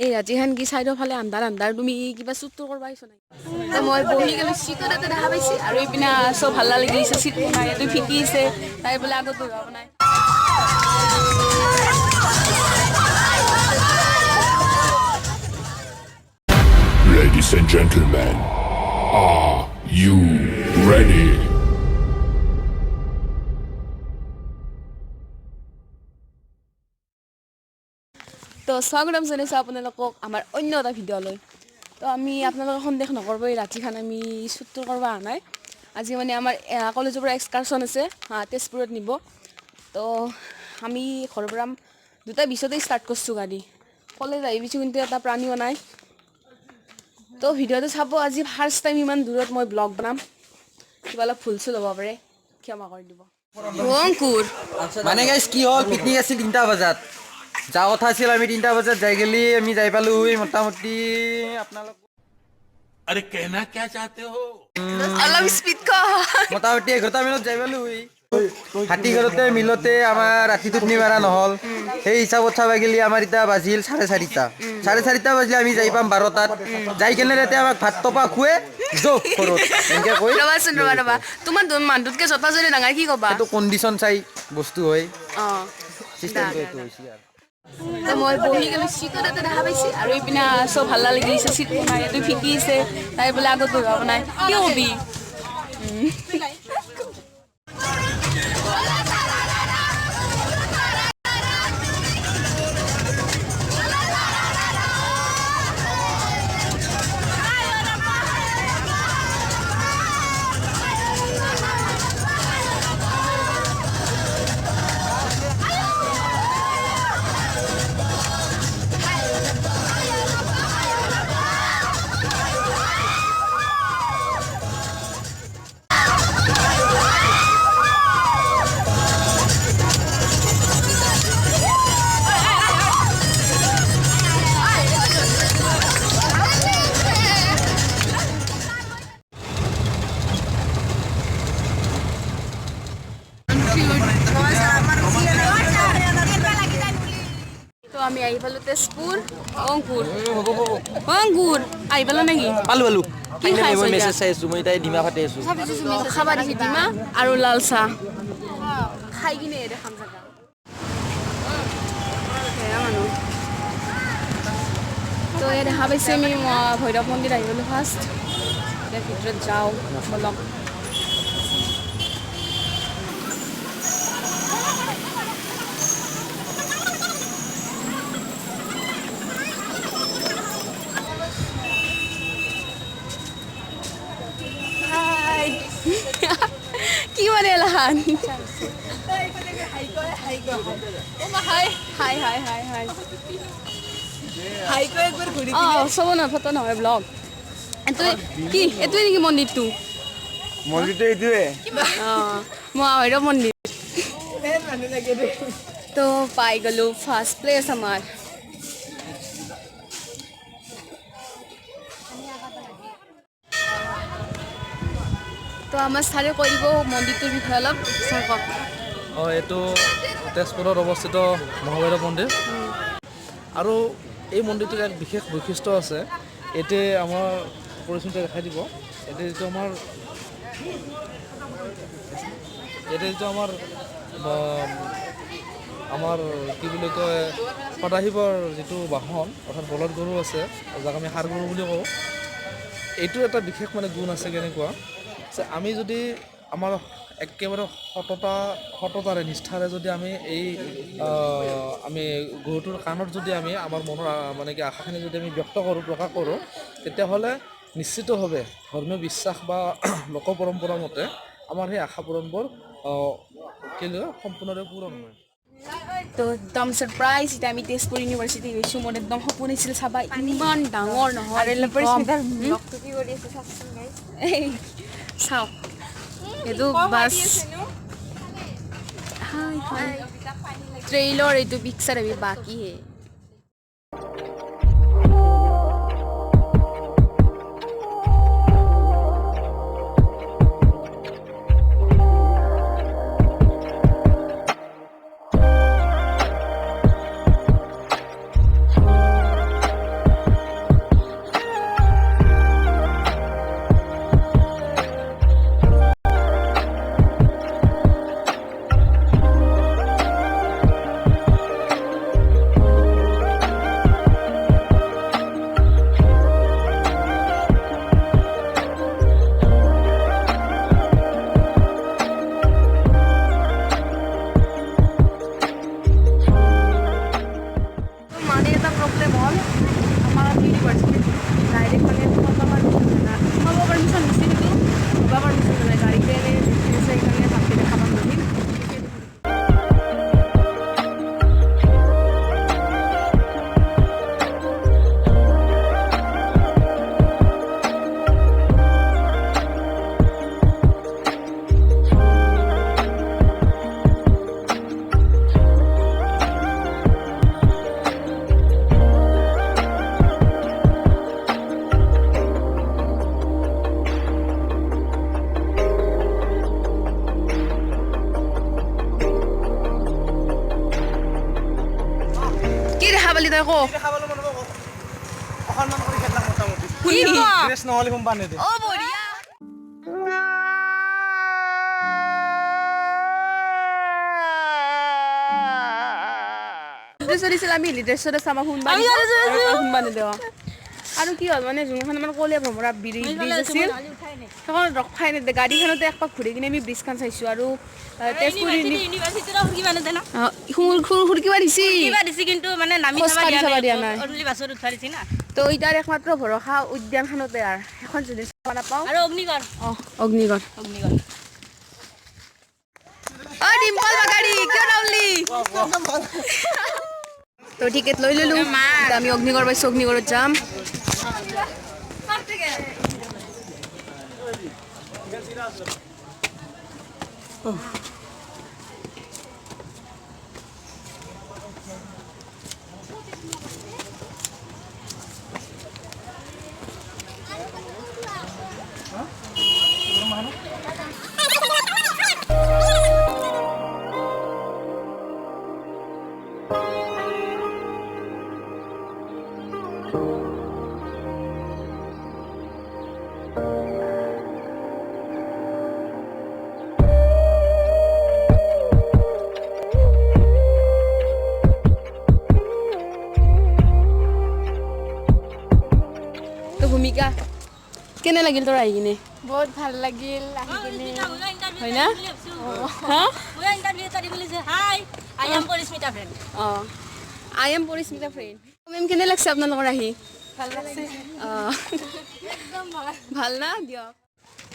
এই ৰাতিখান কি চাইডৰ ফালে আন্ধাৰ তুমি কিবা চুট কৰবা আহিছ নাই মই বহি গেলো চিটত এটা দেখা পাইছে আৰু এইপিনে চব ভাল লাগি গৈছে চিট নাই এইটো ফিকিছে তাই বোলে আগত বহিব নাই Ladies and gentlemen, are you ready? তো স্বাগতম জনাইছোঁ আপোনালোকক আমাৰ অন্য এটা ভিডিঅ'লৈ তো আমি আপোনালোকক সন্দেহ নকৰিবই ৰাতিখান আমি শ্বুটটো কৰিব অহা নাই আজি মানে আমাৰ কলেজৰ পৰা এক্সকাৰশ্যন আছে তেজপুৰত নিব তো আমি ঘৰৰ পৰা 2:20 ষ্টাৰ্ট কৰিছোঁ গাড়ী কলেজ আহি পিছোঁ কিন্তু এটা প্ৰাণীও নাই তো ভিডিঅ'টো চাব আজি ফাৰ্ষ্ট টাইম ইমান দূৰত মই ব্লগ বনাম কিবা অলপ ভুল চুল হ'ব পাৰে ক্ষমা কৰি দিব অংকুৰ মানে গাইছ কি হ'ল পিকনিক আছিল 3টা বজাত যা কথা আছিল আমি 3টা বজাত যাই গেলি আমি যাই পালো মোটামুটি আপোনালোক अरे कहना क्या चाहते हो? অলপ স্পীড ক মোটামুটি 11টা মানত যাই পালো হাতী ঘৰতে মিলতে আমাৰ ৰাতি টোপনি মাৰা নহ'ল সেই হিচাপত চাব গেলি আমাৰ এতিয়া বাজিল 4:30 বাজিলে আমি যাই পাম 12টাত যাই কেনে তাতে আমাক ভাত টপা খুৱে যো ঘৰত এনেকৈ কৈ ৰবা তোমাৰ মানুহটোতকৈ জতা যদি ডাঙৰ কি ক'বা এইটো কণ্ডিশ্যন চাই বস্তু হয় অঁ চিষ্টেমটো এইটো হৈছে আৰু তো মই বহি গেলো চিটত এটা দেখা পাইছে আৰু এইপিনে চব ভাল লাগি গৈছে চিট নাই এইটো ফিকিছে তাই বোলে আগত বহিব নাই কি হবি তো আমি আহি পালো তেজপুৰ অংকুৰ আহি পালো নেকি পালো কি খাইছ মই মেছেজ চাই আছো মই তাই ডিমা ফাটি আছো খাবা দিছে ডিমা আৰু লাল চাহ খাই কিনে দেখাম জাগা মানুহ তো এই দেখা পাইছে আমি ভৈৰৱ মন্দিৰ আহি গ'লোঁ ফাৰ্ষ্ট এতিয়া ভিতৰত যাওঁ বলক কি মানে এলাহান চব নহয় ফটো নহয় ব্লগ কি এইটোৱে নেকি মন্দিৰটো এইটোৱে ভৈৰৱ মন্দিৰ তো পাই গ'লোঁ ফাৰ্ষ্ট প্লেচ আমাৰ তো আমাৰ ছাৰে কৈ দিব মন্দিৰটোৰ বিষয়ে অলপ কওক এইটো তেজপুৰত অৱস্থিত মহাভৈৰৱ মন্দিৰ আৰু এই মন্দিৰটোৰ এক বিশেষ বৈশিষ্ট্য আছে এতিয়া আমাৰ পৰিচয়টো দেখাই দিব এতিয়া যিটো আমাৰ কি বুলি কয় সদাশিৱৰ যিটো বাহন অৰ্থাৎ বলদ গৰু আছে যাক আমি ষাঁড় গৰু বুলি কওঁ এইটো এটা বিশেষ মানে গুণ আছে কেনেকুৱা যে আমি যদি আমাৰ একেবাৰে সততাৰে নিষ্ঠাৰে যদি আমি আমি গৰুটোৰ কাণত যদি আমি আমাৰ মনৰ মানে কি আশাখিনি যদি আমি প্ৰকাশ কৰোঁ তেতিয়াহ'লে নিশ্চিতভাৱে ধৰ্মীয় বিশ্বাস বা লোক পৰম্পৰা মতে আমাৰ সেই আশা পূৰণবোৰ সম্পূৰ্ণৰূপে পূৰণ হয় তো একদম ছাৰপ্ৰাইজ এতিয়া আমি তেজপুৰ ইউনিভাৰ্চিটি গৈছোঁ মোৰ একদম সপোন হৈছিল চাবা ইমান ডাঙৰ নহয় চাওক এইটো বাছ ট্ৰেইলৰ এইটো পিকচাৰ আমি বাকী হে প্ৰব্লেম হ'ল আমাৰ ইউনিভাৰ্চিটিত ডাইৰেক্ট মানে সোমাব পাৰমিশ্যন দিছে কিন্তু সোমাব পাৰমিশ্যন নাই গাড়ীতে এনে আছে সেইকাৰণে ভালকৈ দেখা পাম বুলি কি দেখা পালি তই কো অ বঢ়িয়া চলিছিল আমি লিডাৰশ্বৰত চাবা শুনবা নেদেৱা আৰু কি হ'ল মানে যোনখন আমাৰ কলীয়া ভ্ৰমৰা ব্ৰিজ আছিল সেইখন ৰখাই নেদে গাড়ীখনতে একপাক ঘূৰি কিনে আমি ব্ৰিজখন চাইছোঁ আৰু তেজপুৰ কিবা দিছি কিন্তু মানে নামি চাবা দিয়া নাই অনলি বাছত উঠাই দিছি না তো ইটাৰ একমাত্ৰ ভৰসা উদ্যানখনতে আৰু এখন যদি চাব নাপাওঁ আৰু অগ্নিগড় অগ্নিগড় অ ডিম্পল বাগাড়ী কিয় নাউলি তো টিকেট লৈ ললো আমি অগ্নিগড় পাইছোঁ অগ্নিগড়ত যাম ভূমিকা কেনে লাগিল তোৰ আহি কিনে বহুত ভাল লাগিল আহি কিনে হয় না হা I am Parismita friend I am Parismita friend ma'am কেনে লাগছে আপোনালোকৰ আহি ভাল লাগছে ভাল না দিয়ক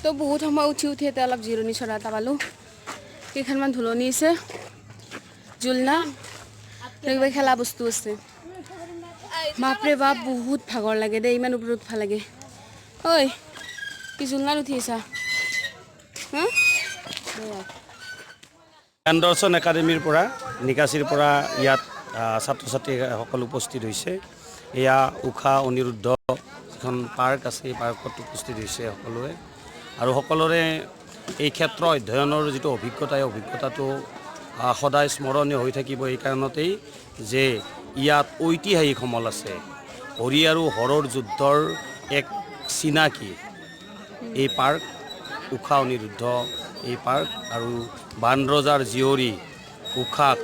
তো বহুত সময় উঠি এতিয়া অলপ জিৰণি চৰা এটা পালোঁ কেইখনমান ধুলনি আছে জুলনা কিবা খেলা বস্তু আছে বাপৰে বাপ বহুত ভাগৰ লাগে দেই ইমান ওপৰত উঠবা লাগে ঐ কি জুলনাত উঠি আছা দৰ্শন একাডেমীৰ পৰা নিকাশীৰ পৰা ইয়াত ছাত্ৰ ছাত্ৰীসকল উপস্থিত হৈছে এয়া উষা অনিৰুদ্ধ যিখন পাৰ্ক আছে এই পাৰ্কত উপস্থিত হৈছে সকলোৱে আৰু সকলোৰে এই ক্ষেত্ৰ অধ্যয়নৰ যিটো অভিজ্ঞতা এই অভিজ্ঞতাটো সদায় স্মৰণীয় হৈ থাকিব এই কাৰণতেই যে ইয়াত ঐতিহাসিক সমল আছে হৰি আৰু হৰৰ যুদ্ধৰ এক চিনাকি এই পাৰ্ক উষা অনিৰুদ্ধ এই পাৰ্ক আৰু বান ৰজাৰ জীয়ৰী উষাক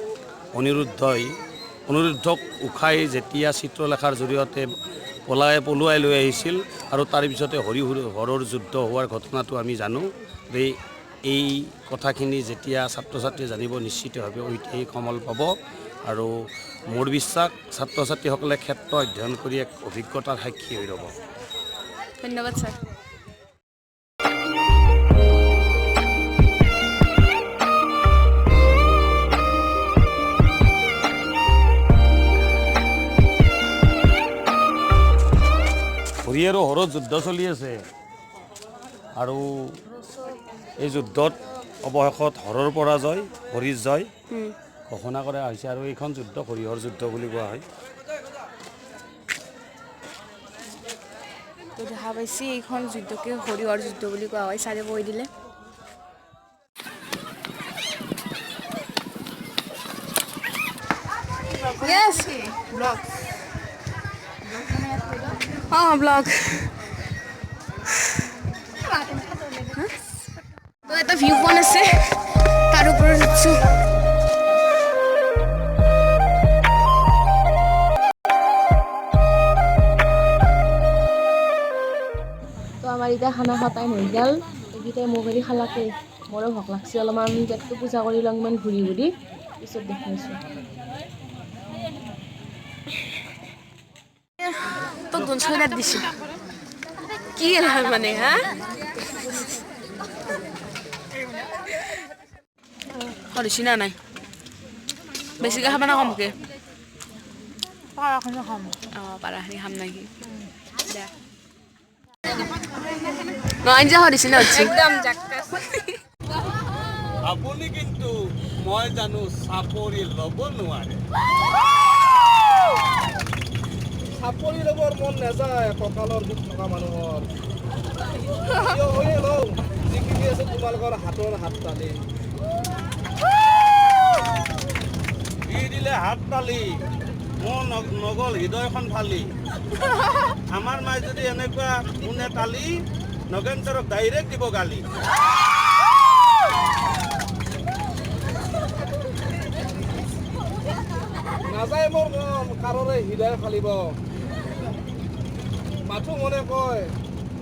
অনিৰুদ্ধক উষাই যেতিয়া চিত্ৰলেখাৰ জৰিয়তে পলুৱাই লৈ আহিছিল আৰু তাৰ পিছতে হৰৰ যুদ্ধ হোৱাৰ ঘটনাটো আমি জানো এই কথাখিনি যেতিয়া ছাত্ৰ ছাত্ৰীয়ে জানিব নিশ্চিতভাৱে ঐতিহাসিক সমল পাব আৰু মোৰ বিশ্বাস ছাত্ৰ ছাত্ৰীসকলে ক্ষেত্ৰ অধ্যয়ন কৰি এক অভিজ্ঞতাৰ সাক্ষী হৈ ৰ'ব ধন্যবাদ ছাৰ হৰি আৰু হৰৰ যুদ্ধ চলি আছে আৰু এই যুদ্ধত অৱশেষত হৰৰ পৰাজয় হৰিৰ জয় ঘোষণা কৰা হৈছে আৰু এইখন যুদ্ধ হৰিহৰ যুদ্ধ বুলি কোৱা হয় তো দেখা পাইছি এইখন যুদ্ধকে হৰিহৰ যুদ্ধ বুলি কোৱা হয় ছাৰে কৈ দিলে Yes. Vlog. Vlog. তো এটা ভিউ পইণ্ট আছে তাৰ ওপৰত উঠছো তো আমাৰ এতিয়া খানা খোৱা টাইম হৈ গ'ল এইকেইটাই মোক হেৰি খালাকে মোৰো ভোক লাগছে অলপমান পেটটো পূজা কৰি লওঁ ইমান ঘূৰি ঘূৰি পিছত দেখি আছোঁ তোক দুন ছয়নাত দিছোঁ কি এলাহ মানে হা সৰিছি না নাই বেছিকৈ খাবা না কমকৈ পাৰাখিনি খাম অঁ পাৰাখিনি খাম নেকি নয়ন যে সৰিছি না হচ্ছে একদম জাক্কাছ আপুনি কিন্তু মই জানো চাপৰি ল'ব নোৱাৰে চাপৰি ল'বৰ মন নাযায় কঁকালৰ দুখ থকা মানুহৰ কিয় হয়ে লওঁ যিখিনি আছে তোমালোকৰ হাতৰ হাত তালি দি দিলে হাত তালি মোৰ নগল হৃদয়খন ফালি আমাৰ মায়ে যদি এনেকুৱা কোনে তালি নগেন্দ্ৰক ডাইৰেক্ট দিব গালি নাযায় মোৰ মন কাৰোৰে হৃদয় ফালিব মাথো মনে কয়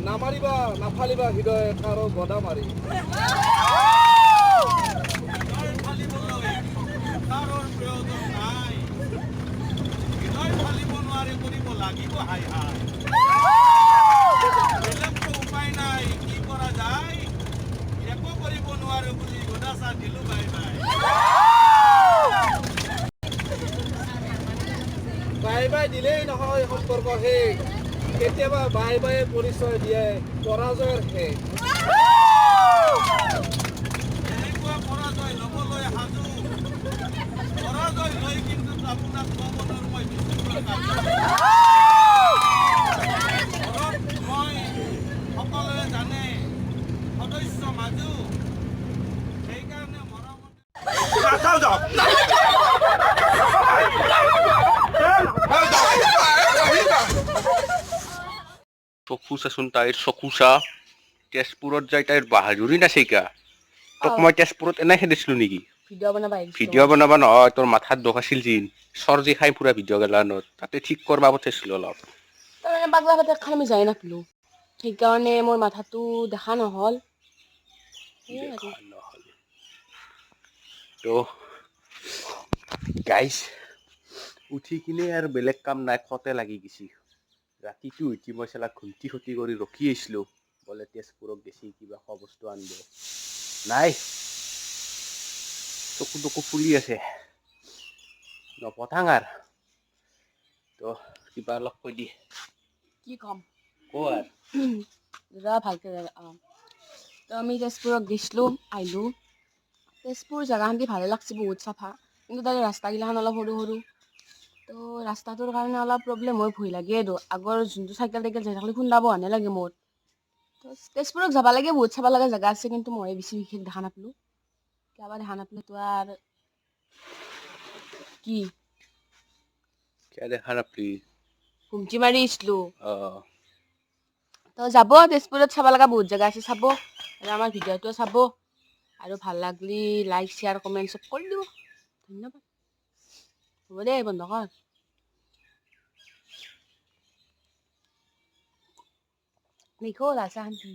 নামাৰিবা নাফালিবা হৃদয় কাৰো গদা মাৰি হৃদয় ফালিবলৈ কাৰোৰ প্ৰয়োজন নাই হৃদয় ফালিব নোৱাৰি কৰিব লাগিব হাই হাই বেলেগতো উপায় নাই কি কৰা যায় একো কৰিব নোৱাৰো বুলি গদাচা দিলো বাই বাই বাই বাই দিলেই নহয় সম্পৰ্ক শেষ কেতিয়াবা বাই বাই পৰিচয় দিয়ে পৰাজয়ৰ শেষ এনেকুৱা পৰাজয় ল'বলৈ সাজু পৰাজয় লৈ কিন্তু আপোনাক ক'ব নোৱাৰো মই ঘৰত মই সকলোৱে জানে সদস্য মাজু সেইকাৰণে মৰমত চকু চাচোন তাইৰ চকু চা তেজপুৰত যাই তাইৰ বাহাদুৰি নাচিকা তোক মই তেজপুৰত এনে খেদিছিলো নেকি ভিডিঅ' বনাবা আহিছোঁ ভিডিঅ' বনাবা নহয় তোৰ মাথাত দুখ আছিল যেন চৰ্জি খাই ফুৰা ভিডিঅ' গেলানত তাতে ঠিক কৰবা পঠাইছিলো অলপ তাৰমানে পাগলা ভাতে খান আমি যাই নাপালোঁ সেইকাৰণে মোৰ মাথাটো দেখা নহ'ল সেয়াই আৰু তো গাইছ উঠি কিনে আৰু বেলেগ কাম নাই খতে লাগি গৈছি ৰাতিটো উঠি মই চালা ঘুমটি খতি কৰি ৰখি আছিলোঁ বোলে তেজপুৰক গেছি কিবা খোৱা বস্তু আনিব নাই চকু টকু ফুলি আছে নপঠাং আৰ তো কিবা অলপ কৈ দি কি ক'ম ক আৰ দাদা ভালকৈ তো আমি তেজপুৰক গৈছিলোঁ আহিলোঁ তেজপুৰ জেগাখান্তি ভালে লাগছে বহুত চাফা কিন্তু তাৰে ৰাস্তাগিলাখান অলপ সৰু সৰু তো ৰাস্তাটোৰ কাৰণে অলপ প্ৰব্লেম হৈ ভয় লাগে আৰু আগৰ যোনটো চাইকেল টাইকেল যাই থাকিলে খুন্দাব হানে লাগে মোৰ তো তেজপুৰক যাব লাগে বহুত চাব লগা জেগা আছে কিন্তু মই বেছি বিশেষ দেখা নাপালোঁ কিবা দেখা নাপালোঁ তো আৰু কি কিয় দেখা নাপলি ঘুমটি মাৰি আহিছিলোঁ অঁ তো যাব তেজপুৰত চাব লগা বহুত জেগা আছে চাব আৰু আমাৰ ভিডিঅ'টো চাব আৰু ভাল লাগলি লাইক শ্বেয়াৰ কমেণ্ট চব কৰি দিব ধন্যবাদ হ'ব দে বন্ধ কৰ লিখো লাচা শান্তি